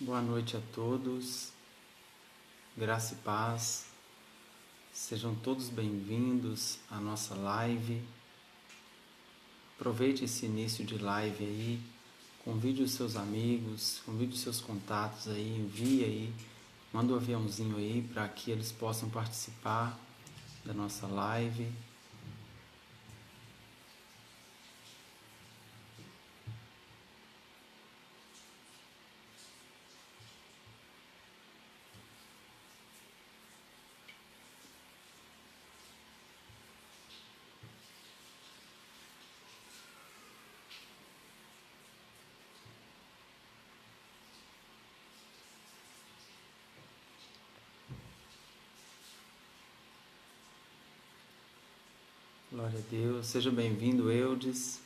Boa noite a todos, graça e paz, sejam todos bem-vindos à nossa live. Aproveite esse início de live aí, convide os seus amigos, convide os seus contatos aí, envie aí, manda um aviãozinho aí para que eles possam participar da nossa live. Glória a Deus, seja bem-vindo, Eudes.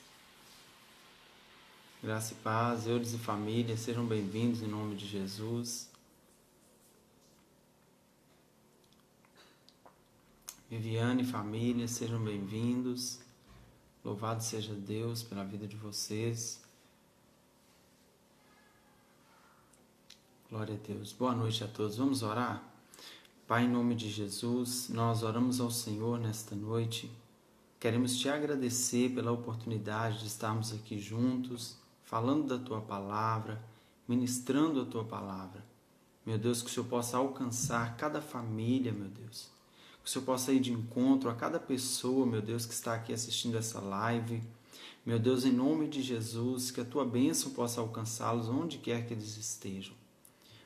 Graça e paz, Eudes e família, sejam bem-vindos em nome de Jesus. Viviane e família, sejam bem-vindos. Louvado seja Deus pela vida de vocês. Glória a Deus. Boa noite a todos. Vamos orar? Pai, em nome de Jesus, nós oramos ao Senhor nesta noite. Queremos te agradecer pela oportunidade de estarmos aqui juntos, falando da Tua Palavra, ministrando a Tua Palavra. Meu Deus, que o Senhor possa alcançar cada família, meu Deus. Que o Senhor possa ir de encontro a cada pessoa, meu Deus, que está aqui assistindo essa live. Meu Deus, em nome de Jesus, que a Tua bênção possa alcançá-los onde quer que eles estejam.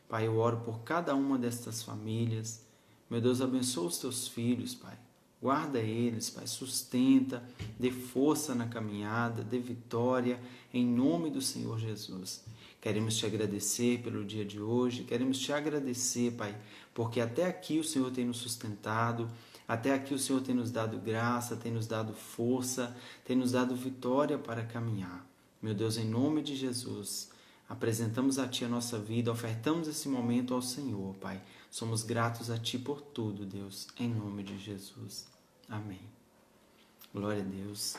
Pai, eu oro por cada uma destas famílias. Meu Deus, abençoa os Teus filhos, Pai. Guarda eles, Pai, sustenta, dê força na caminhada, dê vitória, em nome do Senhor Jesus. Queremos te agradecer pelo dia de hoje, queremos te agradecer, Pai, porque até aqui o Senhor tem nos sustentado, até aqui o Senhor tem nos dado graça, tem nos dado força, tem nos dado vitória para caminhar. Meu Deus, em nome de Jesus, apresentamos a Ti a nossa vida, ofertamos esse momento ao Senhor, Pai. Somos gratos a Ti por tudo, Deus, em nome de Jesus. Amém. Glória a Deus.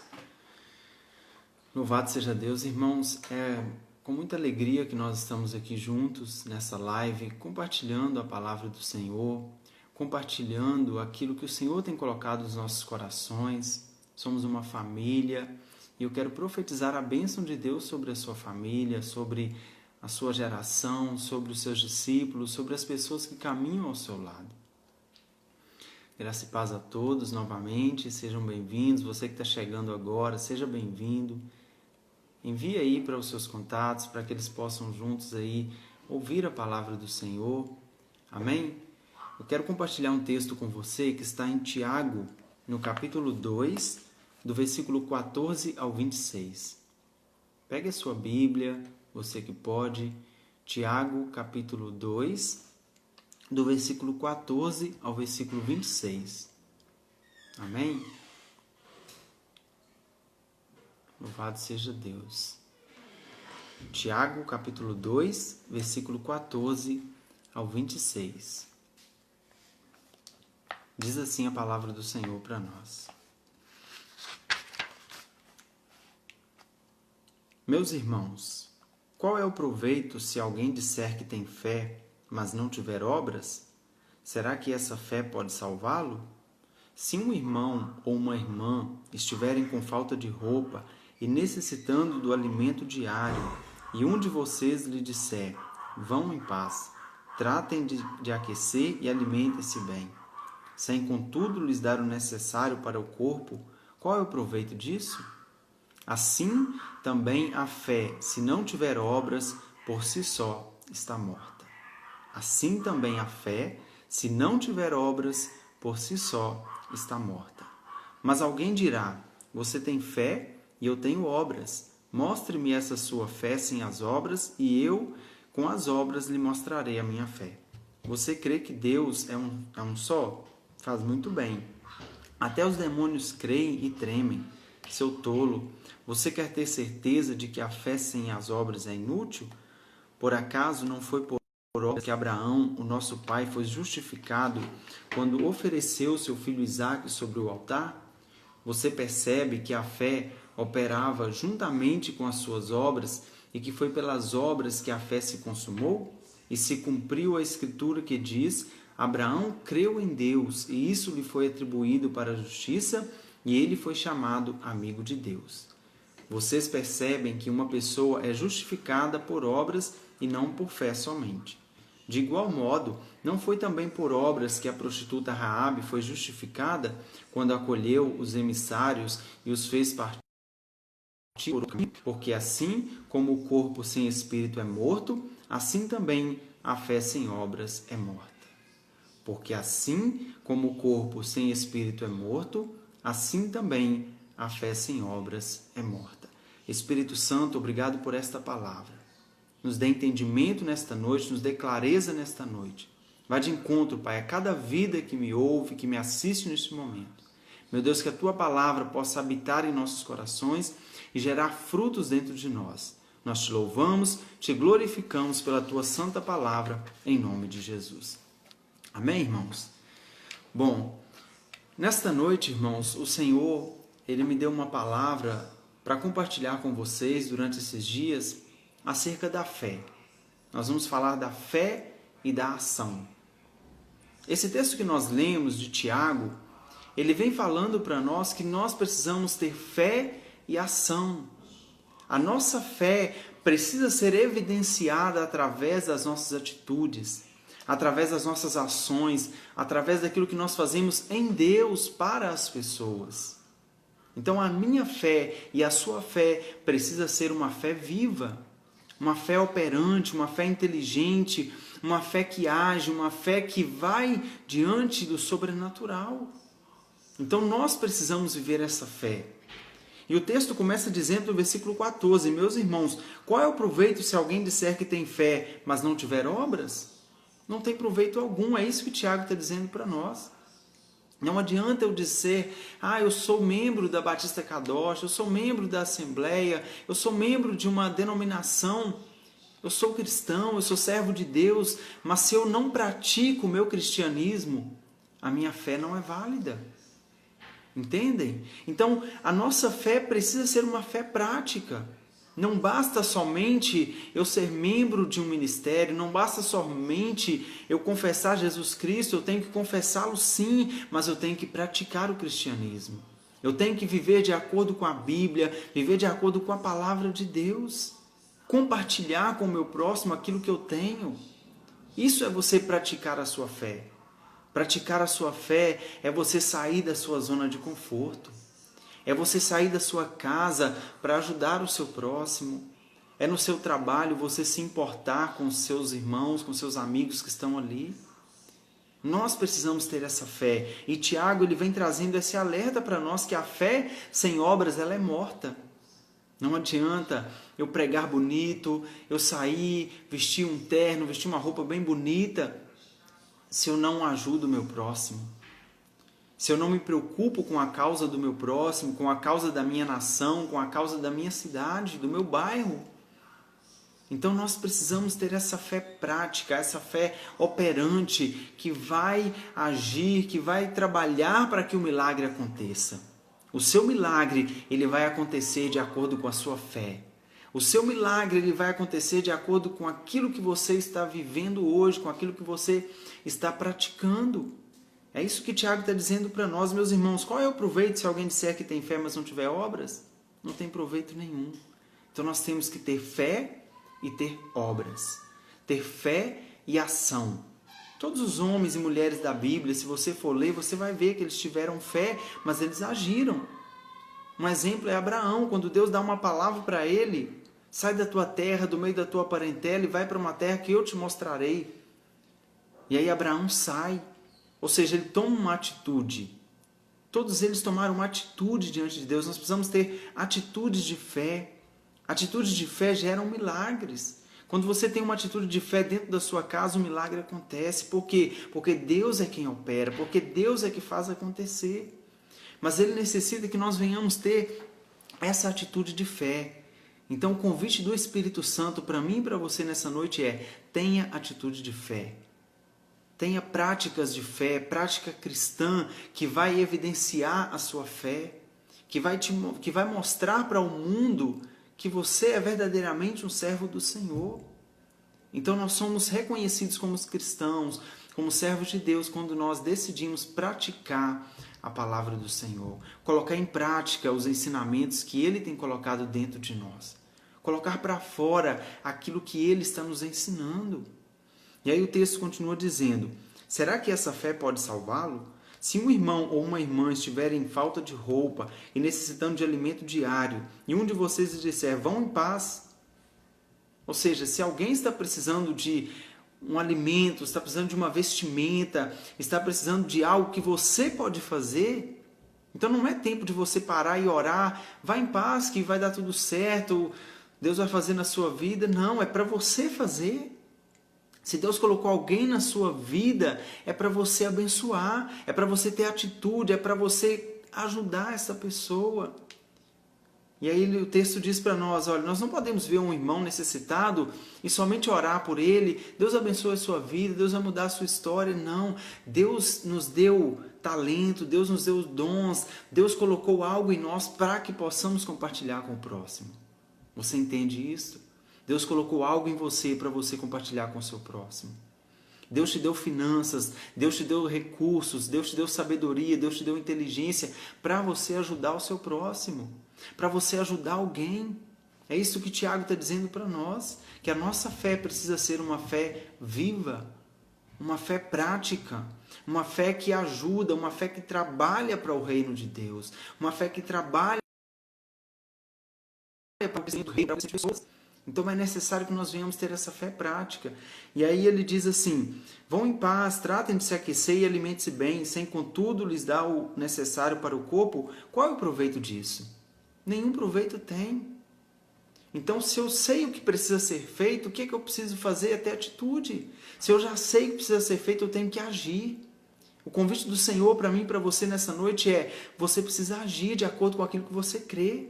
Louvado seja Deus. Irmãos, é com muita alegria que nós estamos aqui juntos nessa live, compartilhando a palavra do Senhor, compartilhando aquilo que o Senhor tem colocado nos nossos corações. Somos uma família e eu quero profetizar a bênção de Deus sobre a sua família, sobre a sua geração, sobre os seus discípulos, sobre as pessoas que caminham ao seu lado. Graça e paz a todos novamente, sejam bem-vindos. Você que está chegando agora, seja bem-vindo. Envie aí para os seus contatos, para que eles possam juntos aí ouvir a palavra do Senhor. Amém? Eu quero compartilhar um texto com você que está em Tiago, no capítulo 2, do versículo 14 ao 26. Pegue a sua Bíblia, você que pode. Tiago, capítulo 2, do versículo 14 ao versículo 26. Amém? Louvado seja Deus. Tiago, capítulo 2, versículo 14 ao 26. Diz assim a palavra do Senhor para nós. Meus irmãos, qual é o proveito se alguém disser que tem fé, mas não tiver obras? Será que essa fé pode salvá-lo? Se um irmão ou uma irmã estiverem com falta de roupa e necessitando do alimento diário, e um de vocês lhe disser, vão em paz, tratem de aquecer e alimentem-se bem, sem contudo lhes dar o necessário para o corpo, qual é o proveito disso? Assim também a fé, se não tiver obras, por si só está morta. Assim também a fé, se não tiver obras, por si só está morta. Mas alguém dirá, você tem fé e eu tenho obras. Mostre-me essa sua fé sem as obras e eu, com as obras, lhe mostrarei a minha fé. Você crê que Deus é um só? Faz muito bem. Até os demônios creem e tremem. Seu tolo, você quer ter certeza de que a fé sem as obras é inútil? Por acaso não foi por obras que Abraão, o nosso pai, foi justificado quando ofereceu seu filho Isaque sobre o altar? Você percebe que a fé operava juntamente com as suas obras e que foi pelas obras que a fé se consumou? e se cumpriu a escritura que diz: Abraão creu em Deus e isso lhe foi atribuído para a justiça e ele foi chamado amigo de Deus. Vocês percebem que uma pessoa é justificada por obras e não por fé somente. De igual modo, não foi também por obras que a prostituta Raabe foi justificada quando acolheu os emissários e os fez partir por caminho, porque assim como o corpo sem espírito é morto, assim também a fé sem obras é morta. Porque assim como o corpo sem espírito é morto, assim também a fé sem obras é morta. Espírito Santo, obrigado por esta palavra. Nos dê entendimento nesta noite, nos dê clareza nesta noite. Vá de encontro, Pai, a cada vida que me ouve, que me assiste neste momento. Meu Deus, que a Tua palavra possa habitar em nossos corações e gerar frutos dentro de nós. Nós te louvamos, te glorificamos pela Tua santa palavra, em nome de Jesus. Amém, irmãos? Bom, nesta noite, irmãos, o Senhor, Ele me deu uma palavra para compartilhar com vocês durante esses dias acerca da fé. Nós vamos falar da fé e da ação. Esse texto que nós lemos de Tiago, ele vem falando para nós que nós precisamos ter fé e ação. A nossa fé precisa ser evidenciada através das nossas atitudes, através das nossas ações, através daquilo que nós fazemos em Deus para as pessoas. Então a minha fé e a sua fé precisa ser uma fé viva, uma fé operante, uma fé inteligente, uma fé que age, uma fé que vai diante do sobrenatural. Então nós precisamos viver essa fé. E o texto começa dizendo no versículo 14, meus irmãos, qual é o proveito se alguém disser que tem fé, mas não tiver obras? Não tem proveito algum, é isso que Tiago está dizendo para nós. Não adianta eu dizer, eu sou membro da Batista Kadosh, eu sou membro da Assembleia, eu sou membro de uma denominação, eu sou cristão, eu sou servo de Deus, mas se eu não pratico o meu cristianismo, a minha fé não é válida. Entendem? Então, a nossa fé precisa ser uma fé prática. Não basta somente eu ser membro de um ministério, não basta somente eu confessar Jesus Cristo, eu tenho que confessá-lo sim, mas eu tenho que praticar o cristianismo. Eu tenho que viver de acordo com a Bíblia, viver de acordo com a palavra de Deus. Compartilhar com o meu próximo aquilo que eu tenho. Isso é você praticar a sua fé. Praticar a sua fé é você sair da sua zona de conforto. É você sair da sua casa para ajudar o seu próximo. É no seu trabalho você se importar com os seus irmãos, com seus amigos que estão ali. Nós precisamos ter essa fé. E Tiago ele vem trazendo esse alerta para nós que a fé sem obras ela é morta. Não adianta eu pregar bonito, eu sair, vestir um terno, vestir uma roupa bem bonita, se eu não ajudo o meu próximo. Se eu não me preocupo com a causa do meu próximo, com a causa da minha nação, com a causa da minha cidade, do meu bairro. Então nós precisamos ter essa fé prática, essa fé operante, que vai agir, que vai trabalhar para que o milagre aconteça. O seu milagre, ele vai acontecer de acordo com a sua fé. O seu milagre, ele vai acontecer de acordo com aquilo que você está vivendo hoje, com aquilo que você está praticando. É isso que Tiago está dizendo para nós, meus irmãos. Qual é o proveito se alguém disser que tem fé, mas não tiver obras? Não tem proveito nenhum. Então nós temos que ter fé e ter obras. Ter fé e ação. Todos os homens e mulheres da Bíblia, se você for ler, você vai ver que eles tiveram fé, mas eles agiram. Um exemplo é Abraão, quando Deus dá uma palavra para ele, sai da tua terra, do meio da tua parentela e vai para uma terra que eu te mostrarei. E aí Abraão sai. Ou seja, ele toma uma atitude. Todos eles tomaram uma atitude diante de Deus. Nós precisamos ter atitudes de fé. Atitudes de fé geram milagres. Quando você tem uma atitude de fé dentro da sua casa, o milagre acontece. Por quê? Porque Deus é quem opera, porque Deus é que faz acontecer. Mas Ele necessita que nós venhamos ter essa atitude de fé. Então o convite do Espírito Santo para mim e para você nessa noite é: tenha atitude de fé. Tenha práticas de fé, prática cristã que vai evidenciar a sua fé, que vai mostrar para o mundo que você é verdadeiramente um servo do Senhor. Então nós somos reconhecidos como cristãos, como servos de Deus, quando nós decidimos praticar a palavra do Senhor, colocar em prática os ensinamentos que Ele tem colocado dentro de nós, colocar para fora aquilo que Ele está nos ensinando. E aí o texto continua dizendo: será que essa fé pode salvá-lo? Se um irmão ou uma irmã estiverem em falta de roupa e necessitando de alimento diário, e um de vocês lhes disser, vão em paz. Ou seja, se alguém está precisando de um alimento, está precisando de uma vestimenta, está precisando de algo que você pode fazer, então não é tempo de você parar e orar, vá em paz que vai dar tudo certo, Deus vai fazer na sua vida. Não, é para você fazer. Se Deus colocou alguém na sua vida, é para você abençoar, é para você ter atitude, é para você ajudar essa pessoa. E aí o texto diz para nós, olha, nós não podemos ver um irmão necessitado e somente orar por ele, Deus abençoe a sua vida, Deus vai mudar a sua história. Não, Deus nos deu talento, Deus nos deu dons, Deus colocou algo em nós para que possamos compartilhar com o próximo. Você entende isso? Deus colocou algo em você para você compartilhar com o seu próximo. Deus te deu finanças, Deus te deu recursos, Deus te deu sabedoria, Deus te deu inteligência para você ajudar o seu próximo, para você ajudar alguém. É isso que Tiago está dizendo para nós, que a nossa fé precisa ser uma fé viva, uma fé prática, uma fé que ajuda, uma fé que trabalha para o reino de Deus, uma fé que trabalha para o reino do reino, para as pessoas. Então é necessário que nós venhamos ter essa fé prática. E aí ele diz assim, vão em paz, tratem de se aquecer e alimentem-se bem, sem contudo lhes dar o necessário para o corpo. Qual é o proveito disso? Nenhum proveito tem. Então se eu sei o que precisa ser feito, o que é que eu preciso fazer? É ter atitude. Se eu já sei o que precisa ser feito, eu tenho que agir. O convite do Senhor para mim e para você nessa noite é, você precisa agir de acordo com aquilo que você crê.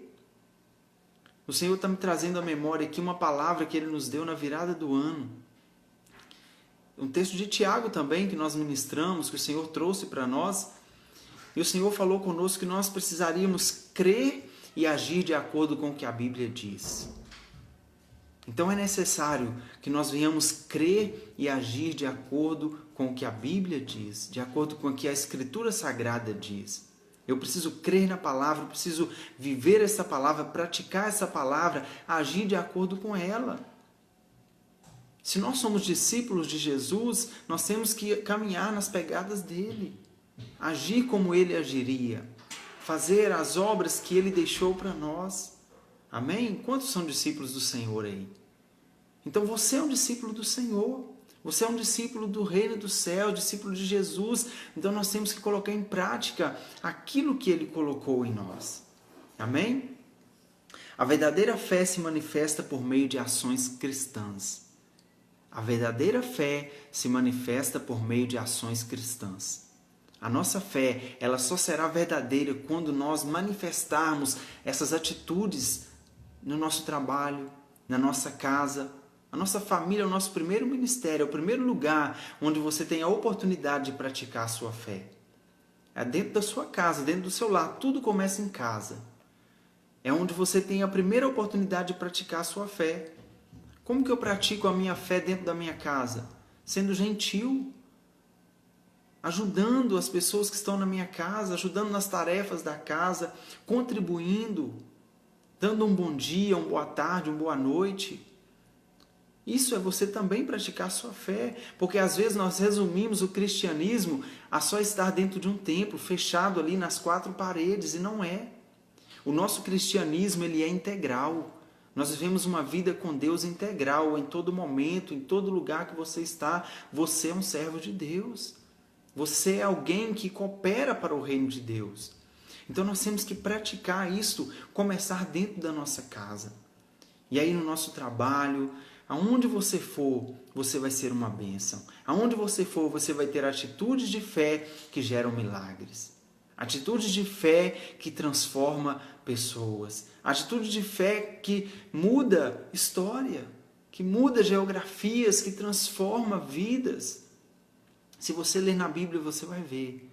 O Senhor está me trazendo à memória aqui uma palavra que Ele nos deu na virada do ano. Um texto de Tiago também, que nós ministramos, que o Senhor trouxe para nós. E o Senhor falou conosco que nós precisaríamos crer e agir de acordo com o que a Bíblia diz. Então é necessário que nós venhamos crer e agir de acordo com o que a Bíblia diz, de acordo com o que a Escritura Sagrada diz. Eu preciso crer na palavra, eu preciso viver essa palavra, praticar essa palavra, agir de acordo com ela. Se nós somos discípulos de Jesus, nós temos que caminhar nas pegadas dele, agir como ele agiria, fazer as obras que ele deixou para nós. Amém? Quantos são discípulos do Senhor aí? Então você é um discípulo do Senhor. Você é um discípulo do reino do céu, discípulo de Jesus. Então nós temos que colocar em prática aquilo que Ele colocou em nós. Amém? A verdadeira fé se manifesta por meio de ações cristãs. A verdadeira fé se manifesta por meio de ações cristãs. A nossa fé, ela só será verdadeira quando nós manifestarmos essas atitudes no nosso trabalho, na nossa casa. A nossa família é o nosso primeiro ministério, é o primeiro lugar onde você tem a oportunidade de praticar a sua fé. É dentro da sua casa, dentro do seu lar, tudo começa em casa. É onde você tem a primeira oportunidade de praticar a sua fé. Como que eu pratico a minha fé dentro da minha casa? Sendo gentil, ajudando as pessoas que estão na minha casa, ajudando nas tarefas da casa, contribuindo, dando um bom dia, uma boa tarde, uma boa noite. Isso é você também praticar a sua fé, porque às vezes nós resumimos o cristianismo a só estar dentro de um templo, fechado ali nas quatro paredes, e não é. O nosso cristianismo, ele é integral. Nós vivemos uma vida com Deus integral, em todo momento, em todo lugar que você está, você é um servo de Deus. Você é alguém que coopera para o reino de Deus. Então nós temos que praticar isso, começar dentro da nossa casa. E aí no nosso trabalho, aonde você for, você vai ser uma bênção. Aonde você for, você vai ter atitudes de fé que geram milagres. Atitudes de fé que transforma pessoas. Atitude de fé que muda história, que muda geografias, que transforma vidas. Se você ler na Bíblia, você vai ver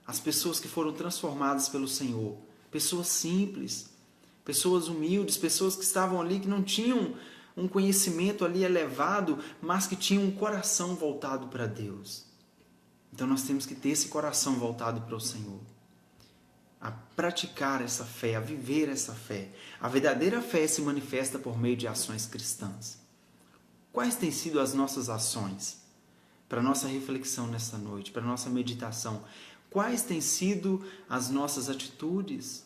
as pessoas que foram transformadas pelo Senhor. Pessoas simples, pessoas humildes, pessoas que estavam ali, que não tinham um conhecimento ali elevado, mas que tinha um coração voltado para Deus. Então nós temos que ter esse coração voltado para o Senhor, a praticar essa fé, a viver essa fé. A verdadeira fé se manifesta por meio de ações cristãs. Quais têm sido as nossas ações? Para a nossa reflexão nesta noite, para a nossa meditação. Quais têm sido as nossas atitudes?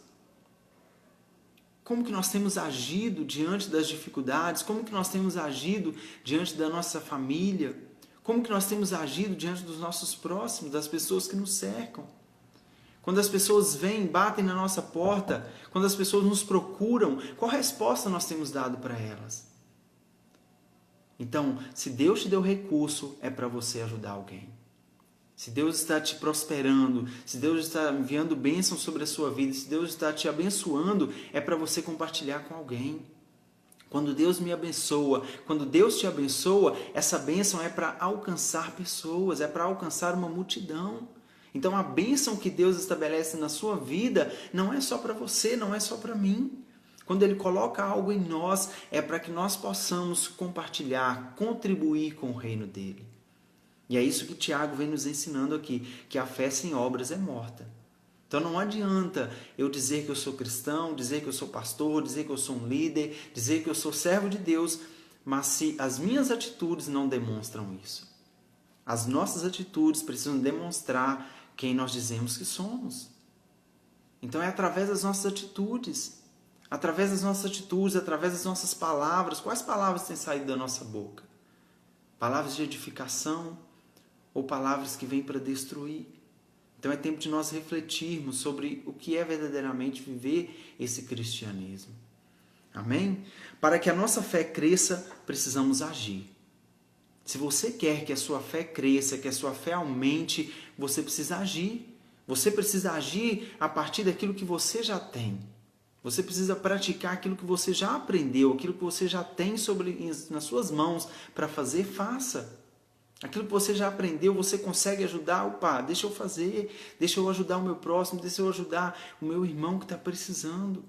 Como que nós temos agido diante das dificuldades? Como que nós temos agido diante da nossa família? Como que nós temos agido diante dos nossos próximos, das pessoas que nos cercam? Quando as pessoas vêm, batem na nossa porta, quando as pessoas nos procuram, qual resposta nós temos dado para elas? Então, se Deus te deu recurso, é para você ajudar alguém. Se Deus está te prosperando, se Deus está enviando bênção sobre a sua vida, se Deus está te abençoando, é para você compartilhar com alguém. Quando Deus me abençoa, quando Deus te abençoa, essa bênção é para alcançar pessoas, é para alcançar uma multidão. Então a bênção que Deus estabelece na sua vida não é só para você, não é só para mim. Quando Ele coloca algo em nós, é para que nós possamos compartilhar, contribuir com o reino dEle. E é isso que Tiago vem nos ensinando aqui, que a fé sem obras é morta. Então não adianta eu dizer que eu sou cristão, dizer que eu sou pastor, dizer que eu sou um líder, dizer que eu sou servo de Deus, mas se as minhas atitudes não demonstram isso. As nossas atitudes precisam demonstrar quem nós dizemos que somos. Então é através das nossas atitudes, através das nossas palavras. Quais palavras têm saído da nossa boca? Palavras de edificação ou palavras que vêm para destruir? Então é tempo de nós refletirmos sobre o que é verdadeiramente viver esse cristianismo. Amém? Para que a nossa fé cresça, precisamos agir. Se você quer que a sua fé cresça, que a sua fé aumente, você precisa agir. Você precisa agir a partir daquilo que você já tem. Você precisa praticar aquilo que você já aprendeu, aquilo que você já tem nas suas mãos para fazer, faça. Aquilo que você já aprendeu, você consegue ajudar, opa, deixa eu fazer, deixa eu ajudar o meu próximo, deixa eu ajudar o meu irmão que está precisando.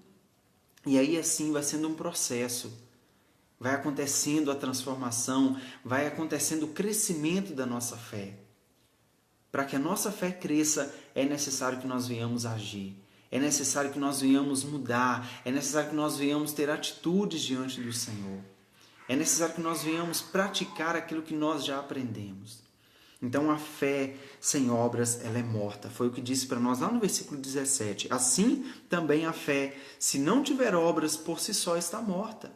E aí assim vai sendo um processo, vai acontecendo a transformação, vai acontecendo o crescimento da nossa fé. Para que a nossa fé cresça, é necessário que nós venhamos agir, é necessário que nós venhamos mudar, é necessário que nós venhamos ter atitudes diante do Senhor. É necessário que nós venhamos praticar aquilo que nós já aprendemos. Então a fé sem obras, ela é morta. Foi o que disse para nós lá no versículo 17. Assim também a fé, se não tiver obras, por si só está morta.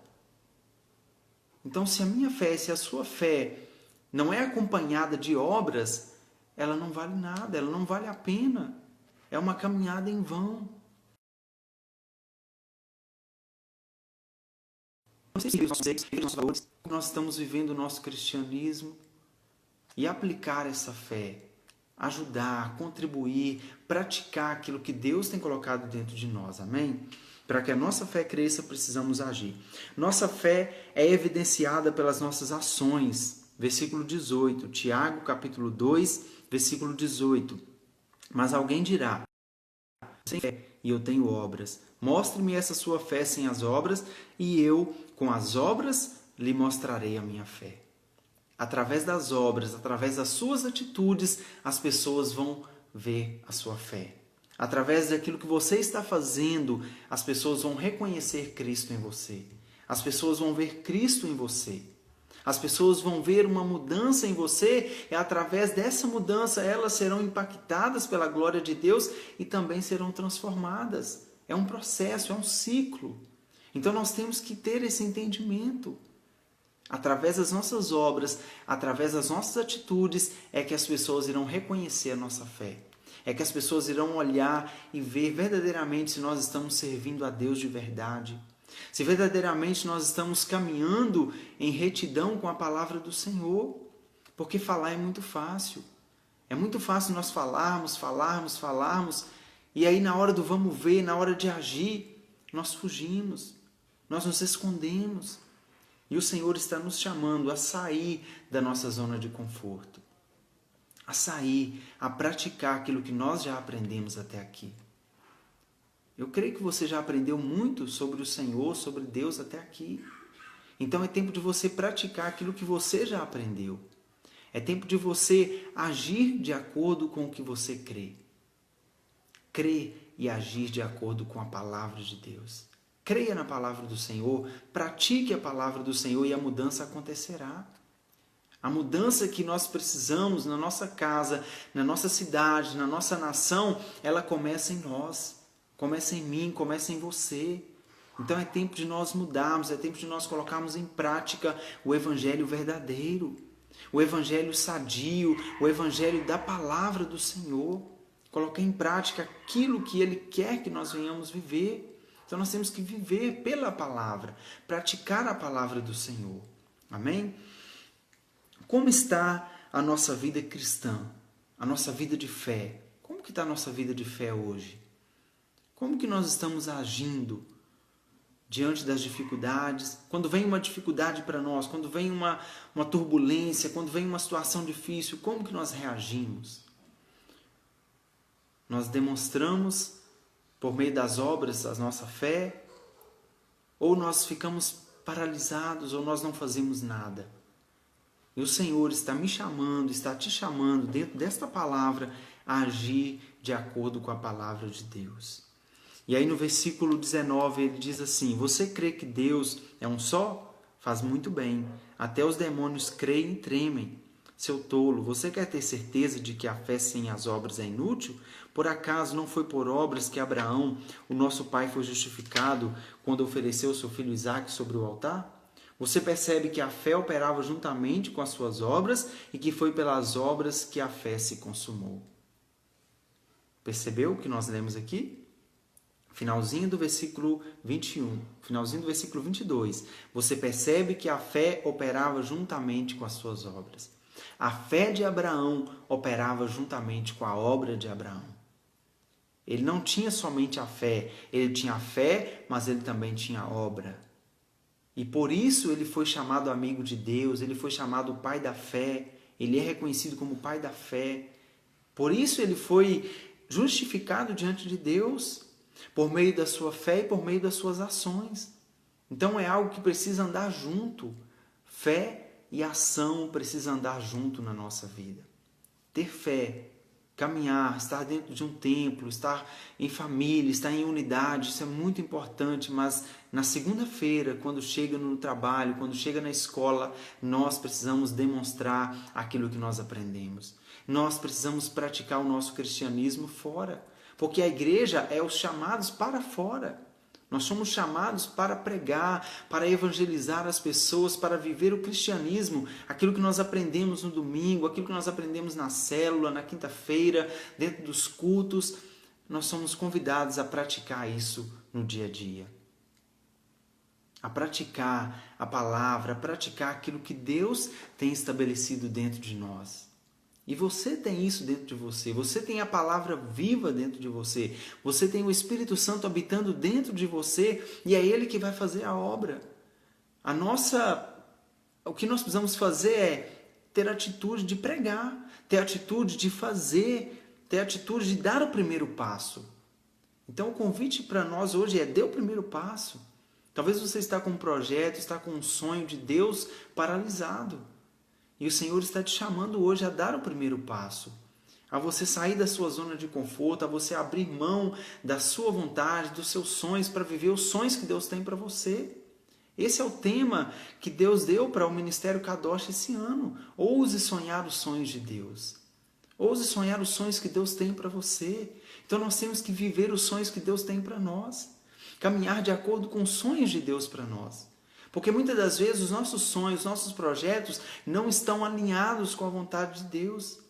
Então se a minha fé, se a sua fé não é acompanhada de obras, ela não vale nada, ela não vale a pena. É uma caminhada em vão. Nós estamos vivendo o nosso cristianismo e aplicar essa fé, ajudar, contribuir, praticar aquilo que Deus tem colocado dentro de nós, amém? Para que a nossa fé cresça, precisamos agir. Nossa fé é evidenciada pelas nossas ações. Versículo 18, Tiago, capítulo 2, versículo 18. Mas alguém dirá, sem fé e eu tenho obras. Mostre-me essa sua fé sem as obras, e eu, com as obras, lhe mostrarei a minha fé. Através das obras, através das suas atitudes, as pessoas vão ver a sua fé. Através daquilo que você está fazendo, as pessoas vão reconhecer Cristo em você. As pessoas vão ver Cristo em você. As pessoas vão ver uma mudança em você e através dessa mudança elas serão impactadas pela glória de Deus e também serão transformadas. É um processo, é um ciclo. Então nós temos que ter esse entendimento. Através das nossas obras, através das nossas atitudes, é que as pessoas irão reconhecer a nossa fé. É que as pessoas irão olhar e ver verdadeiramente se nós estamos servindo a Deus de verdade. Se verdadeiramente nós estamos caminhando em retidão com a palavra do Senhor. Porque falar é muito fácil. É muito fácil nós falarmos. E aí na hora do vamos ver, na hora de agir, nós fugimos. Nós nos escondemos. E o Senhor está nos chamando a sair da nossa zona de conforto. A sair, a praticar aquilo que nós já aprendemos até aqui. Eu creio que você já aprendeu muito sobre o Senhor, sobre Deus até aqui. Então é tempo de você praticar aquilo que você já aprendeu. É tempo de você agir de acordo com o que você crê. Crer e agir de acordo com a palavra de Deus. Creia na palavra do Senhor, pratique a palavra do Senhor e a mudança acontecerá. A mudança que nós precisamos na nossa casa, na nossa cidade, na nossa nação, ela começa em nós, começa em mim, começa em você. Então é tempo de nós mudarmos, é tempo de nós colocarmos em prática o evangelho verdadeiro, o evangelho sadio, o evangelho da palavra do Senhor. Colocar em prática aquilo que Ele quer que nós venhamos viver. Então nós temos que viver pela palavra, praticar a palavra do Senhor. Amém? Como está a nossa vida cristã? A nossa vida de fé? Como que está a nossa vida de fé hoje? Como que nós estamos agindo diante das dificuldades? Quando vem uma dificuldade para nós, quando vem uma turbulência, quando vem uma situação difícil, como que nós reagimos? Nós demonstramos por meio das obras a nossa fé, ou nós ficamos paralisados, ou nós não fazemos nada. E o Senhor está me chamando, está te chamando, dentro desta palavra, a agir de acordo com a palavra de Deus. E aí no versículo 19 ele diz assim: você crê que Deus é um só? Faz muito bem. Até os demônios creem e tremem. Seu tolo, você quer ter certeza de que a fé sem as obras é inútil? Por acaso não foi por obras que Abraão, o nosso pai, foi justificado quando ofereceu seu filho Isaque sobre o altar? Você percebe que a fé operava juntamente com as suas obras e que foi pelas obras que a fé se consumou. Percebeu o que nós lemos aqui? Finalzinho do versículo 21, finalzinho do versículo 22. Você percebe que a fé operava juntamente com as suas obras. A fé de Abraão operava juntamente com a obra de Abraão. Ele não tinha somente a fé, ele tinha a fé, mas ele também tinha a obra. E por isso ele foi chamado amigo de Deus, ele foi chamado pai da fé, ele é reconhecido como pai da fé. Por isso ele foi justificado diante de Deus, por meio da sua fé e por meio das suas ações. Então é algo que precisa andar junto. Fé e ação precisa andar junto na nossa vida. Ter fé, caminhar, estar dentro de um templo, estar em família, estar em unidade, isso é muito importante, mas na segunda-feira, quando chega no trabalho, quando chega na escola, nós precisamos demonstrar aquilo que nós aprendemos. Nós precisamos praticar o nosso cristianismo fora, porque a igreja é os chamados para fora. Nós somos chamados para pregar, para evangelizar as pessoas, para viver o cristianismo, aquilo que nós aprendemos no domingo, aquilo que nós aprendemos na célula, na quinta-feira, dentro dos cultos. Nós somos convidados a praticar isso no dia a dia. A praticar a palavra, a praticar aquilo que Deus tem estabelecido dentro de nós. E você tem isso dentro de você, você tem a palavra viva dentro de você, você tem o Espírito Santo habitando dentro de você e é Ele que vai fazer a obra. O que nós precisamos fazer é ter a atitude de pregar, ter a atitude de fazer, ter a atitude de dar o primeiro passo. Então o convite para nós hoje é: dê o primeiro passo. Talvez você está com um projeto, está com um sonho de Deus paralisado. E o Senhor está te chamando hoje a dar o primeiro passo, a você sair da sua zona de conforto, a você abrir mão da sua vontade, dos seus sonhos, para viver os sonhos que Deus tem para você. Esse é o tema que Deus deu para o Ministério Kadosh esse ano. Ouse sonhar os sonhos de Deus. Ouse sonhar os sonhos que Deus tem para você. Então nós temos que viver os sonhos que Deus tem para nós. Caminhar de acordo com os sonhos de Deus para nós. Porque muitas das vezes os nossos sonhos, os nossos projetos não estão alinhados com a vontade de Deus.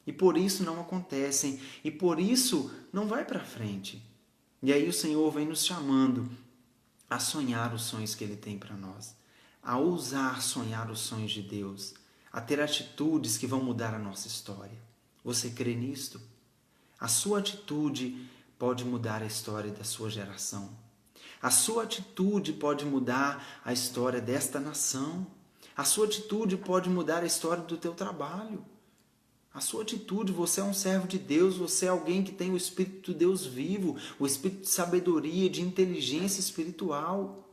E por isso não acontecem. E por isso não vai para frente. E aí o Senhor vem nos chamando a sonhar os sonhos que Ele tem para nós. A ousar sonhar os sonhos de Deus. A ter atitudes que vão mudar a nossa história. Você crê nisto? A sua atitude pode mudar a história da sua geração. A sua atitude pode mudar a história desta nação. A sua atitude pode mudar a história do teu trabalho. A sua atitude, você é um servo de Deus, você é alguém que tem o Espírito de Deus vivo, o Espírito de sabedoria, de inteligência espiritual.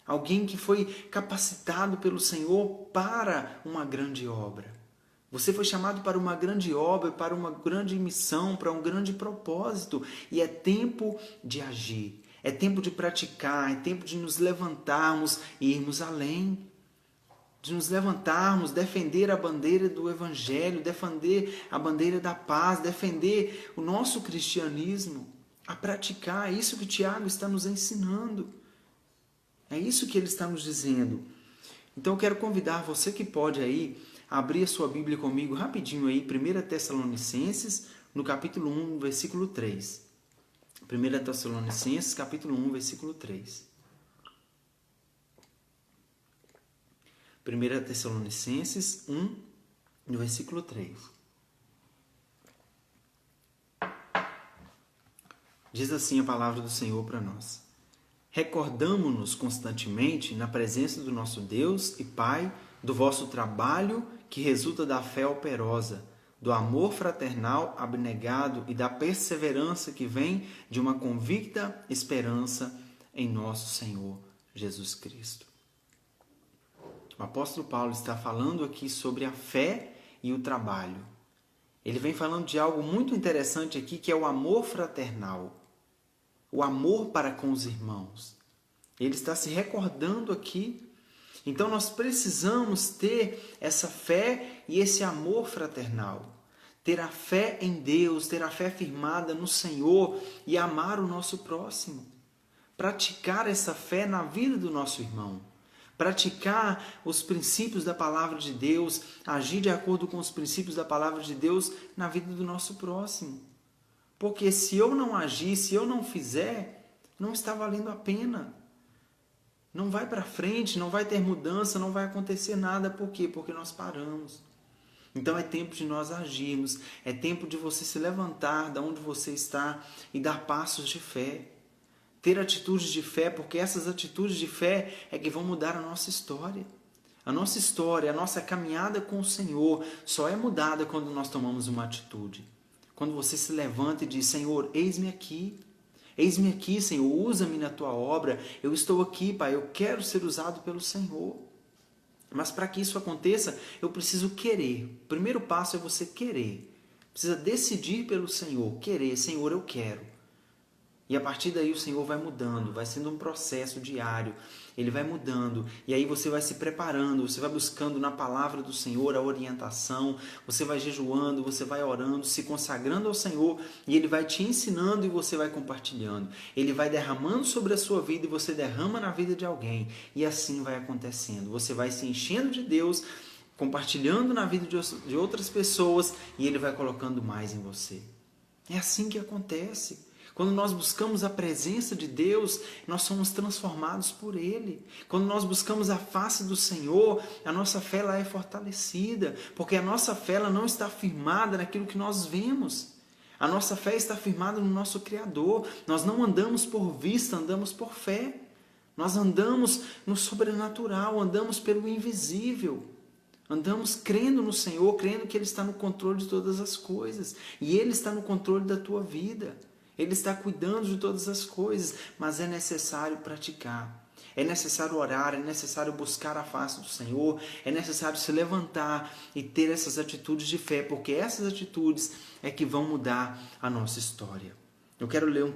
alguém que foi capacitado pelo Senhor para uma grande obra. Você foi chamado para uma grande obra, para uma grande missão, para um grande propósito. E é tempo de agir, é tempo de praticar, é tempo de nos levantarmos e irmos além. De nos levantarmos, defender a bandeira do Evangelho, defender a bandeira da paz, defender o nosso cristianismo, a praticar. É isso que o Tiago está nos ensinando. É isso que ele está nos dizendo. Então eu quero convidar você que pode aí abrir a sua Bíblia comigo rapidinho aí, 1 Tessalonicenses, no capítulo 1, versículo 3. 1 Tessalonicenses, capítulo 1, versículo 3. 1 Tessalonicenses 1, no versículo 3. Diz assim a palavra do Senhor para nós. Recordamo-nos constantemente na presença do nosso Deus e Pai do vosso trabalho que resulta da fé operosa, do amor fraternal abnegado e da perseverança que vem de uma convicta esperança em nosso Senhor Jesus Cristo. O apóstolo Paulo está falando aqui sobre a fé e o trabalho. Ele vem falando de algo muito interessante aqui, que é o amor fraternal. O amor para com os irmãos. Ele está se recordando aqui. Então nós precisamos ter essa fé e esse amor fraternal. Ter a fé em Deus, ter a fé firmada no Senhor e amar o nosso próximo. Praticar essa fé na vida do nosso irmão. Praticar os princípios da palavra de Deus, agir de acordo com os princípios da palavra de Deus na vida do nosso próximo. Porque se eu não agir, se eu não fizer, não está valendo a pena. Não vai para frente, não vai ter mudança, não vai acontecer nada. Por quê? Porque nós paramos. Então é tempo de nós agirmos, é tempo de você se levantar da onde você está e dar passos de fé. Ter atitudes de fé, porque essas atitudes de fé é que vão mudar a nossa história. A nossa história, a nossa caminhada com o Senhor só é mudada quando nós tomamos uma atitude. Quando você se levanta e diz, Senhor, eis-me aqui, Senhor, usa-me na tua obra, eu estou aqui, Pai, eu quero ser usado pelo Senhor. Mas para que isso aconteça, eu preciso querer. O primeiro passo é você querer. Precisa decidir pelo Senhor, querer, Senhor, eu quero. E a partir daí o Senhor vai mudando, vai sendo um processo diário, Ele vai mudando, e aí você vai se preparando, você vai buscando na palavra do Senhor a orientação, você vai jejuando, você vai orando, se consagrando ao Senhor, e Ele vai te ensinando e você vai compartilhando. Ele vai derramando sobre a sua vida e você derrama na vida de alguém, e assim vai acontecendo. Você vai se enchendo de Deus, compartilhando na vida de outras pessoas, e Ele vai colocando mais em você. É assim que acontece. Quando nós buscamos a presença de Deus, nós somos transformados por Ele. Quando nós buscamos a face do Senhor, a nossa fé ela é fortalecida, porque a nossa fé ela não está firmada naquilo que nós vemos. A nossa fé está firmada no nosso Criador. Nós não andamos por vista, andamos por fé. Nós andamos no sobrenatural, andamos pelo invisível. Andamos crendo no Senhor, crendo que Ele está no controle de todas as coisas. E Ele está no controle da tua vida. Ele está cuidando de todas as coisas, mas é necessário praticar. É necessário orar, é necessário buscar a face do Senhor, é necessário se levantar e ter essas atitudes de fé, porque essas atitudes é que vão mudar a nossa história. Eu quero ler um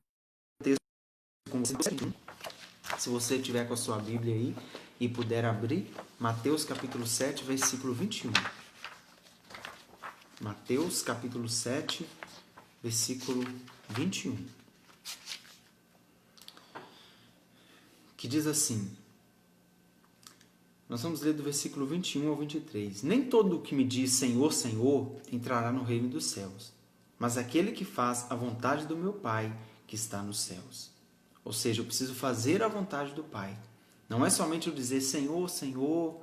texto com você. Se você tiver com a sua Bíblia aí e puder abrir, Mateus capítulo 7, versículo 21. Mateus capítulo 7, versículo 21, que diz assim, nós vamos ler do versículo 21 ao 23. Nem todo o que me diz Senhor, Senhor, entrará no reino dos céus, mas aquele que faz a vontade do meu Pai que está nos céus. Ou seja, eu preciso fazer a vontade do Pai. Não é somente eu dizer Senhor, Senhor,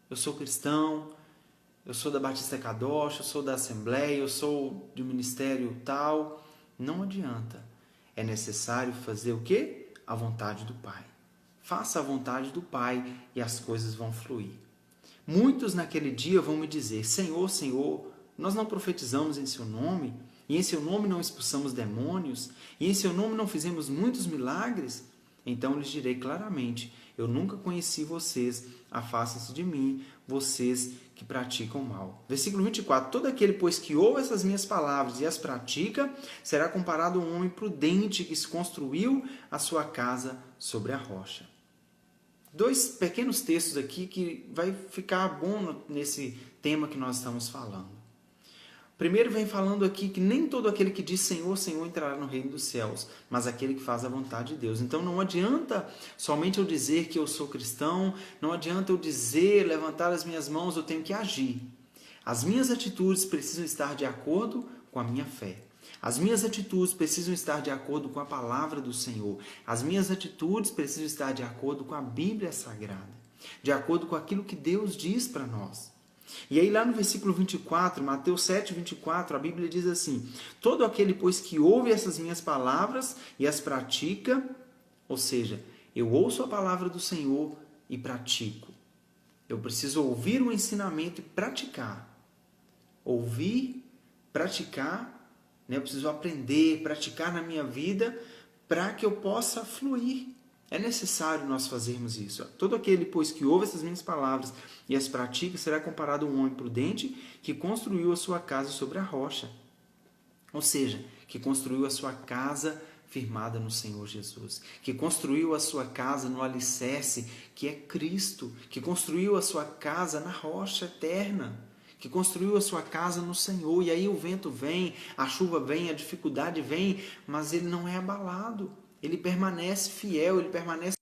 eu sou cristão, eu sou da Batista Kadosh, eu sou da Assembleia, eu sou do ministério tal. Não adianta. É necessário fazer o quê? A vontade do Pai. Faça a vontade do Pai e as coisas vão fluir. Muitos naquele dia vão me dizer, Senhor, Senhor, nós não profetizamos em Seu nome, e em Seu nome não expulsamos demônios, e em Seu nome não fizemos muitos milagres? então lhes direi claramente: eu nunca conheci vocês, afastem-se de mim, vocês que praticam mal. Versículo 24: todo aquele, pois, que ouve essas minhas palavras e as pratica, será comparado a um homem prudente que se construiu a sua casa sobre a rocha. Dois pequenos textos aqui que vai ficar bom nesse tema que nós estamos falando. Primeiro vem falando aqui que nem todo aquele que diz Senhor, Senhor entrará no reino dos céus, mas aquele que faz a vontade de Deus. Então não adianta somente eu dizer que eu sou cristão, não adianta eu dizer, levantar as minhas mãos, eu tenho que agir. As minhas atitudes precisam estar de acordo com a minha fé. As minhas atitudes precisam estar de acordo com a palavra do Senhor. As minhas atitudes precisam estar de acordo com a Bíblia Sagrada, de acordo com aquilo que Deus diz para nós. E aí lá no versículo 24, Mateus 7, 24, a Bíblia diz assim: todo aquele, pois, que ouve essas minhas palavras e as pratica, ou seja, eu ouço a palavra do Senhor e pratico. Eu preciso ouvir o ensinamento e praticar. Ouvir, praticar, eu preciso aprender, praticar na minha vida para que eu possa fluir. É necessário nós fazermos isso. Todo aquele, pois, que ouve essas minhas palavras e as pratica, será comparado a um homem prudente que construiu a sua casa sobre a rocha. Ou seja, que construiu a sua casa firmada no Senhor Jesus, que construiu a sua casa no alicerce, que é Cristo, que construiu a sua casa na rocha eterna, que construiu a sua casa no Senhor. E aí o vento vem, a chuva vem, a dificuldade vem, mas ele não é abalado. Ele permanece fiel, ele permanece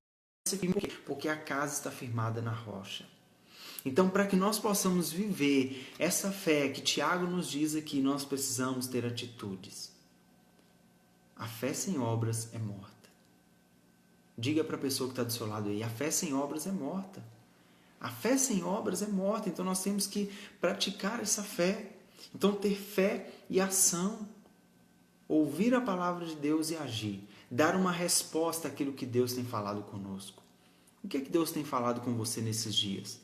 firme, porque a casa está firmada na rocha. Então, para que nós possamos viver essa fé que Tiago nos diz aqui, nós precisamos ter atitudes. A fé sem obras é morta. Diga para a pessoa que está do seu lado aí: a fé sem obras é morta. A fé sem obras é morta, então nós temos que praticar essa fé. Então, ter fé e ação. Ouvir a palavra de Deus e agir. Dar uma resposta àquilo que Deus tem falado conosco. O que é que Deus tem falado com você nesses dias?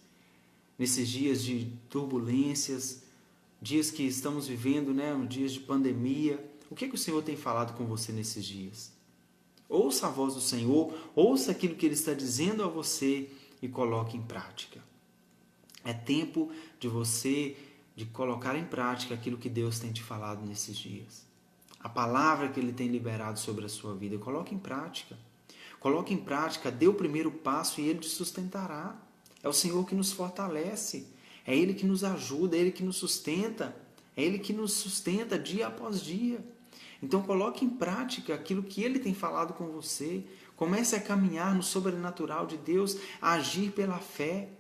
Nesses dias de turbulências, dias que estamos vivendo, dias de pandemia. O que é que o Senhor tem falado com você nesses dias? Ouça a voz do Senhor, ouça aquilo que Ele está dizendo a você e coloque em prática. É tempo de você de colocar em prática aquilo que Deus tem te falado nesses dias. A palavra que Ele tem liberado sobre a sua vida, coloque em prática. Coloque em prática, dê o primeiro passo e Ele te sustentará. É o Senhor que nos fortalece, é Ele que nos ajuda, é Ele que nos sustenta, é Ele que nos sustenta dia após dia. Então coloque em prática aquilo que Ele tem falado com você. Comece a caminhar no sobrenatural de Deus, a agir pela fé,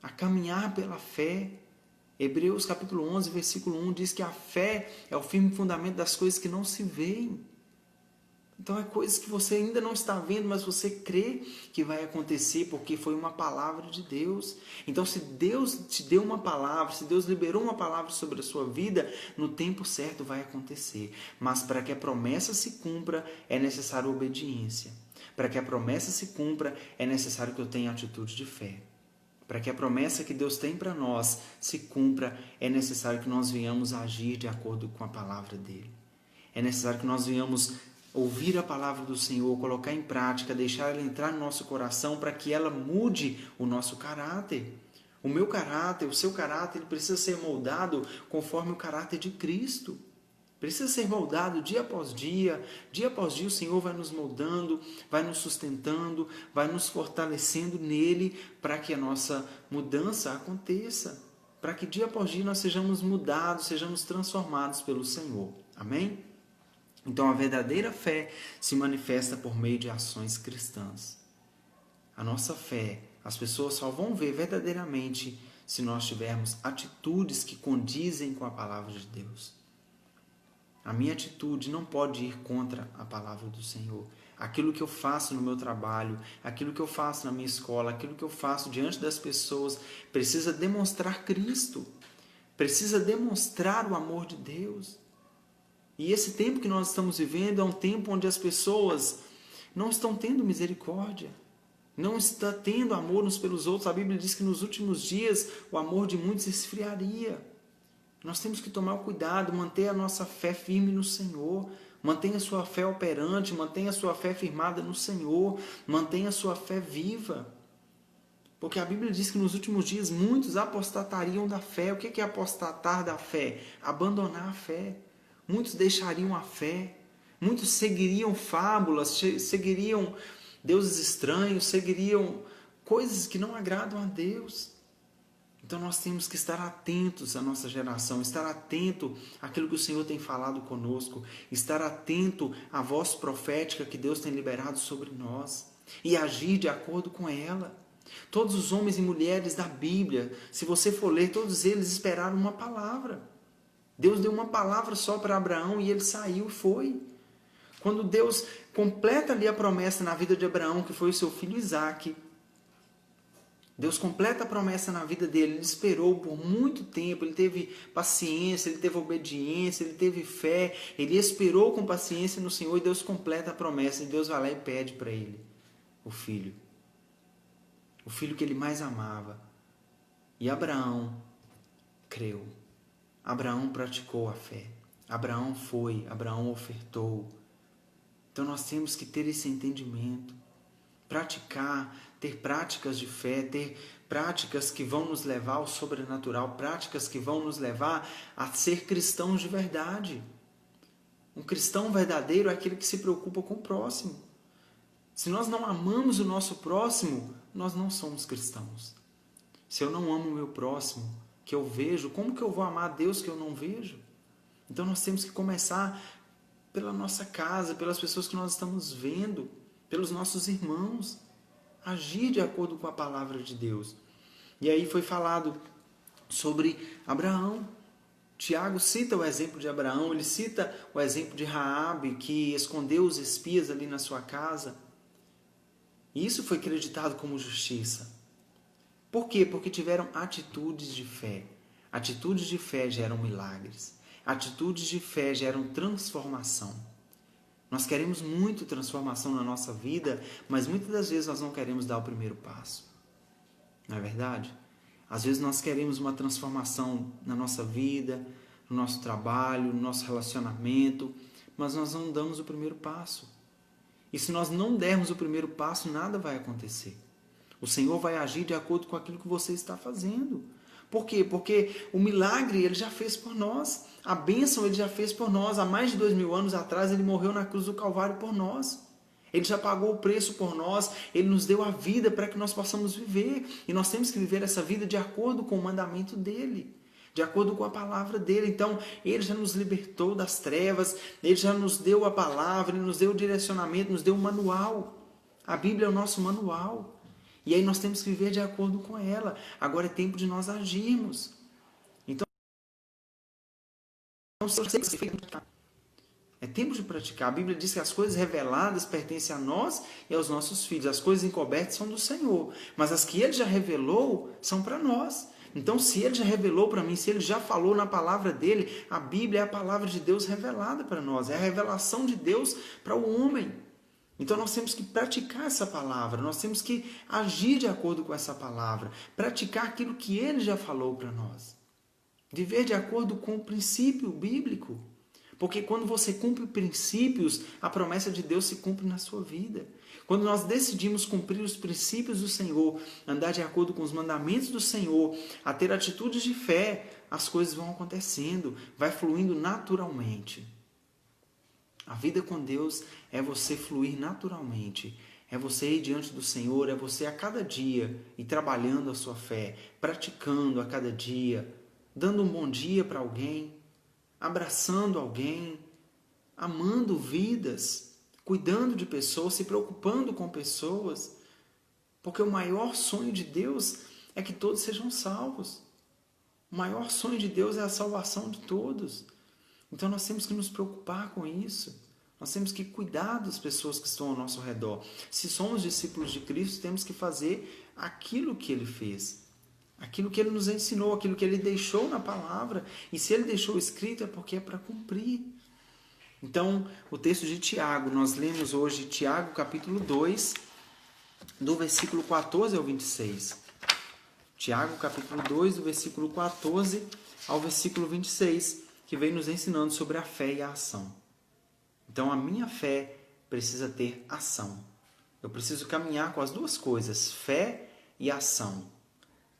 a caminhar pela fé. Hebreus capítulo 11, versículo 1 diz que a fé é o firme fundamento das coisas que não se veem. Então é coisas que você ainda não está vendo, mas você crê que vai acontecer porque foi uma palavra de Deus. Então se Deus te deu uma palavra, se Deus liberou uma palavra sobre a sua vida, no tempo certo vai acontecer. Mas para que a promessa se cumpra, é necessário obediência. Para que a promessa se cumpra, é necessário que eu tenha atitude de fé. Para que a promessa que Deus tem para nós se cumpra, é necessário que nós venhamos a agir de acordo com a palavra dEle. É necessário que nós venhamos ouvir a palavra do Senhor, colocar em prática, deixar ela entrar no nosso coração para que ela mude o nosso caráter. O meu caráter, o seu caráter, ele precisa ser moldado conforme o caráter de Cristo. Precisa ser moldado dia após dia o Senhor vai nos moldando, vai nos sustentando, vai nos fortalecendo nele para que a nossa mudança aconteça, para que dia após dia nós sejamos mudados, sejamos transformados pelo Senhor. Amém? Então a verdadeira fé se manifesta por meio de ações cristãs. A nossa fé, as pessoas só vão ver verdadeiramente se nós tivermos atitudes que condizem com a palavra de Deus. A minha atitude não pode ir contra a palavra do Senhor. Aquilo que eu faço no meu trabalho, aquilo que eu faço na minha escola, aquilo que eu faço diante das pessoas, precisa demonstrar Cristo. Precisa demonstrar o amor de Deus. E esse tempo que nós estamos vivendo é um tempo onde as pessoas não estão tendo misericórdia. Não está tendo amor uns pelos outros. A Bíblia diz que nos últimos dias o amor de muitos esfriaria. Nós temos que tomar cuidado, manter a nossa fé firme no Senhor, Mantenha sua fé operante, mantenha sua fé firmada no Senhor, mantenha sua fé viva. Porque a Bíblia diz que nos últimos dias muitos apostatariam da fé. O que é apostatar da fé? Abandonar a fé. Muitos deixariam a fé. Muitos seguiriam fábulas, seguiriam deuses estranhos, seguiriam coisas que não agradam a Deus. Então nós temos que estar atentos à nossa geração, estar atento àquilo que o Senhor tem falado conosco, estar atento à voz profética que Deus tem liberado sobre nós e agir de acordo com ela. Todos os homens e mulheres da Bíblia, se você for ler, todos eles esperaram uma palavra. Deus deu uma palavra só para Abraão e ele saiu e foi. Quando Deus completa ali a promessa na vida de Abraão, que foi o seu filho Isaque, Deus completa a promessa na vida dele, ele esperou por muito tempo, ele teve paciência, ele teve obediência, ele teve fé, ele esperou com paciência no Senhor e Deus completa a promessa e Deus vai lá e pede para ele o filho que ele mais amava. E Abraão creu, Abraão praticou a fé, Abraão foi, Abraão ofertou. Então nós temos que ter esse entendimento, praticar, ter práticas de fé, ter práticas que vão nos levar ao sobrenatural, práticas que vão nos levar a ser cristãos de verdade. Um cristão verdadeiro é aquele que se preocupa com o próximo. Se nós não amamos o nosso próximo, nós não somos cristãos. Se eu não amo o meu próximo, que eu vejo, como que eu vou amar a Deus que eu não vejo? Então nós temos que começar pela nossa casa, pelas pessoas que nós estamos vendo, pelos nossos irmãos. Agir de acordo com a palavra de Deus. E aí foi falado sobre Abraão. Tiago cita o exemplo de Abraão, ele cita o exemplo de Raabe, que escondeu os espias ali na sua casa. E isso foi acreditado como justiça. Por quê? Porque tiveram atitudes de fé. Atitudes de fé geram milagres. Atitudes de fé geram transformação. Nós queremos muito transformação na nossa vida, mas muitas das vezes nós não queremos dar o primeiro passo. Não é verdade? Às vezes nós queremos uma transformação na nossa vida, no nosso trabalho, no nosso relacionamento, mas nós não damos o primeiro passo. E se nós não dermos o primeiro passo, nada vai acontecer. O Senhor vai agir de acordo com aquilo que você está fazendo. Por quê? Porque o milagre Ele já fez por nós. A bênção Ele já fez por nós. Há mais de 2000 anos atrás Ele morreu na cruz do Calvário por nós. Ele já pagou o preço por nós. Ele nos deu a vida para que nós possamos viver. E nós temos que viver essa vida de acordo com o mandamento dEle. De acordo com a palavra dEle. Então, Ele já nos libertou das trevas. Ele já nos deu a palavra. Ele nos deu o direcionamento. Nos deu o manual. A Bíblia é o nosso manual. E aí nós temos que viver de acordo com ela. Agora é tempo de nós agirmos. Então, é tempo de praticar. A Bíblia diz que as coisas reveladas pertencem a nós e aos nossos filhos. As coisas encobertas são do Senhor. Mas as que Ele já revelou são para nós. Então, se Ele já revelou para mim, se Ele já falou na palavra dEle, a Bíblia é a palavra de Deus revelada para nós. É a revelação de Deus para o homem. Então nós temos que praticar essa palavra, nós temos que agir de acordo com essa palavra, praticar aquilo que Ele já falou para nós. Viver de acordo com o princípio bíblico. Porque quando você cumpre princípios, a promessa de Deus se cumpre na sua vida. Quando nós decidimos cumprir os princípios do Senhor, andar de acordo com os mandamentos do Senhor, a ter atitudes de fé, as coisas vão acontecendo, vai fluindo naturalmente. A vida com Deus é você fluir naturalmente, é você ir diante do Senhor, é você a cada dia ir trabalhando a sua fé, praticando a cada dia, dando um bom dia para alguém, abraçando alguém, amando vidas, cuidando de pessoas, se preocupando com pessoas, porque o maior sonho de Deus é que todos sejam salvos. O maior sonho de Deus é a salvação de todos. Então nós temos que nos preocupar com isso. Nós temos que cuidar das pessoas que estão ao nosso redor. Se somos discípulos de Cristo, temos que fazer aquilo que Ele fez. Aquilo que Ele nos ensinou, aquilo que Ele deixou na palavra. E se Ele deixou escrito é porque é para cumprir. Então, o texto de Tiago, nós lemos hoje Tiago capítulo 2, do versículo 14 ao 26. Tiago capítulo 2, do versículo 14 ao versículo 26, que vem nos ensinando sobre a fé e a ação. Então a minha fé precisa ter ação. Eu preciso caminhar com as duas coisas, fé e ação.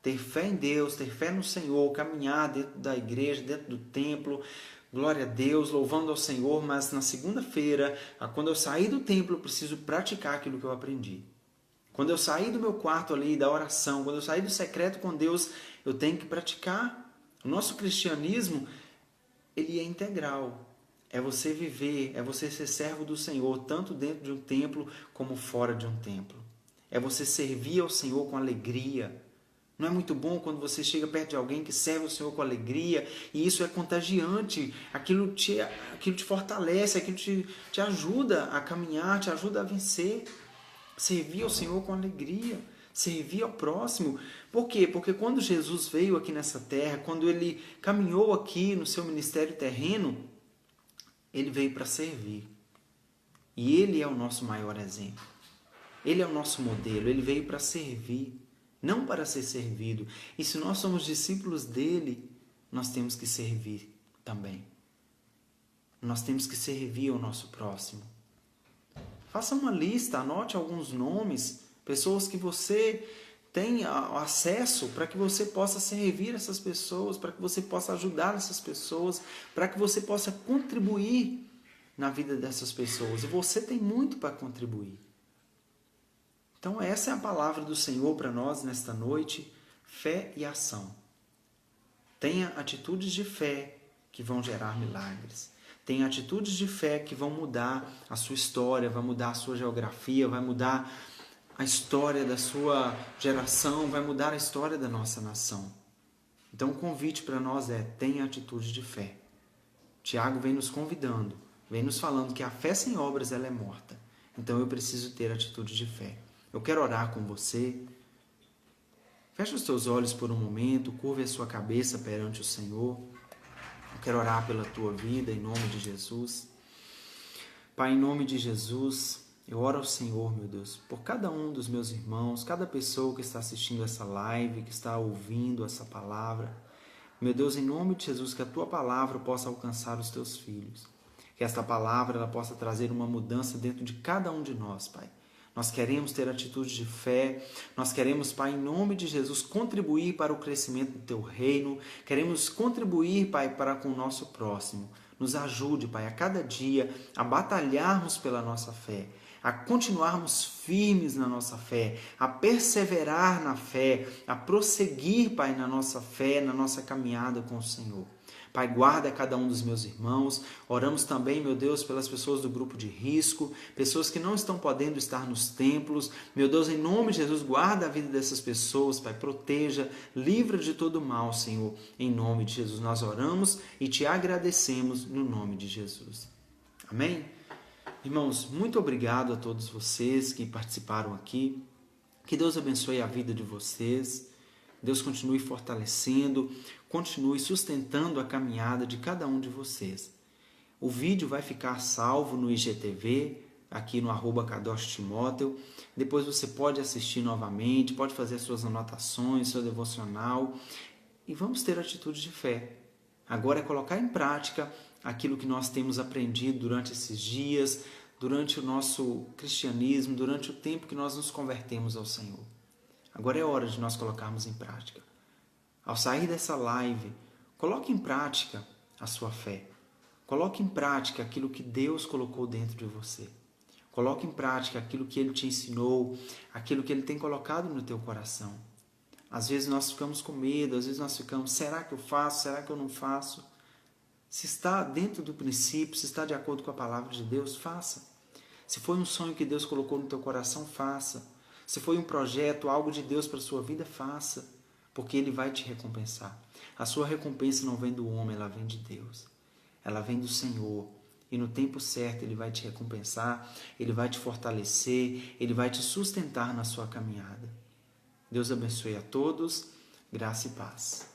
Ter fé em Deus, ter fé no Senhor, caminhar dentro da igreja, dentro do templo, glória a Deus, louvando ao Senhor, mas na segunda-feira, quando eu sair do templo, eu preciso praticar aquilo que eu aprendi. Quando eu sair do meu quarto ali, da oração, quando eu sair do secreto com Deus, eu tenho que praticar. O nosso cristianismo, ele é integral. É você viver, é você ser servo do Senhor, tanto dentro de um templo como fora de um templo. É você servir ao Senhor com alegria. Não é muito bom quando você chega perto de alguém que serve o Senhor com alegria e isso é contagiante, aquilo te fortalece, aquilo te ajuda a caminhar, te ajuda a vencer. Servir ao Senhor com alegria, servir ao próximo. Por quê? Porque quando Jesus veio aqui nessa terra, quando ele caminhou aqui no seu ministério terreno, ele veio para servir. E ele é o nosso maior exemplo. Ele é o nosso modelo, ele veio para servir. Não para ser servido. E se nós somos discípulos dele, nós temos que servir também. Nós temos que servir ao nosso próximo. Faça uma lista, anote alguns nomes, pessoas que você tem acesso para que você possa servir essas pessoas, para que você possa ajudar essas pessoas, para que você possa contribuir na vida dessas pessoas. E você tem muito para contribuir. Então essa é a palavra do Senhor para nós nesta noite, fé e ação. Tenha atitudes de fé que vão gerar milagres. Tenha atitudes de fé que vão mudar a sua história, vai mudar a sua geografia, vai mudar a história da sua geração, vai mudar a história da nossa nação. Então o convite para nós é, tenha atitude de fé. Tiago vem nos convidando, vem nos falando que a fé sem obras ela é morta. Então eu preciso ter atitude de fé. Eu quero orar com você. Feche os teus olhos por um momento, curve a sua cabeça perante o Senhor. Eu quero orar pela tua vida em nome de Jesus. Pai, em nome de Jesus, eu oro ao Senhor, meu Deus, por cada um dos meus irmãos, cada pessoa que está assistindo essa live, que está ouvindo essa palavra. Meu Deus, em nome de Jesus, que a tua palavra possa alcançar os teus filhos. Que esta palavra ela possa trazer uma mudança dentro de cada um de nós, Pai. Nós queremos ter atitude de fé, nós queremos, Pai, em nome de Jesus, contribuir para o crescimento do Teu reino, queremos contribuir, Pai, para com o nosso próximo. Nos ajude, Pai, a cada dia a batalharmos pela nossa fé, a continuarmos firmes na nossa fé, a perseverar na fé, a prosseguir, Pai, na nossa fé, na nossa caminhada com o Senhor. Pai, guarda cada um dos meus irmãos. Oramos também, meu Deus, pelas pessoas do grupo de risco, pessoas que não estão podendo estar nos templos. Meu Deus, em nome de Jesus, guarda a vida dessas pessoas, Pai, proteja, livra de todo mal, Senhor. Em nome de Jesus nós oramos e te agradecemos no nome de Jesus. Amém? Irmãos, muito obrigado a todos vocês que participaram aqui. Que Deus abençoe a vida de vocês. Deus continue fortalecendo, continue sustentando a caminhada de cada um de vocês. O vídeo vai ficar salvo no IGTV, aqui no @KadosTimóteo. Depois você pode assistir novamente, pode fazer suas anotações, seu devocional. E vamos ter atitude de fé. Agora é colocar em prática aquilo que nós temos aprendido durante esses dias, durante o nosso cristianismo, durante o tempo que nós nos convertemos ao Senhor. Agora é hora de nós colocarmos em prática. Ao sair dessa live, coloque em prática a sua fé. Coloque em prática aquilo que Deus colocou dentro de você. Coloque em prática aquilo que Ele te ensinou, aquilo que Ele tem colocado no teu coração. Às vezes nós ficamos com medo, às vezes nós ficamos, será que eu faço, será que eu não faço? Se está dentro do princípio, se está de acordo com a palavra de Deus, faça. Se foi um sonho que Deus colocou no teu coração, faça. Se foi um projeto, algo de Deus para a sua vida, faça, porque Ele vai te recompensar. A sua recompensa não vem do homem, ela vem de Deus. Ela vem do Senhor. E no tempo certo Ele vai te recompensar, Ele vai te fortalecer, Ele vai te sustentar na sua caminhada. Deus abençoe a todos, graça e paz.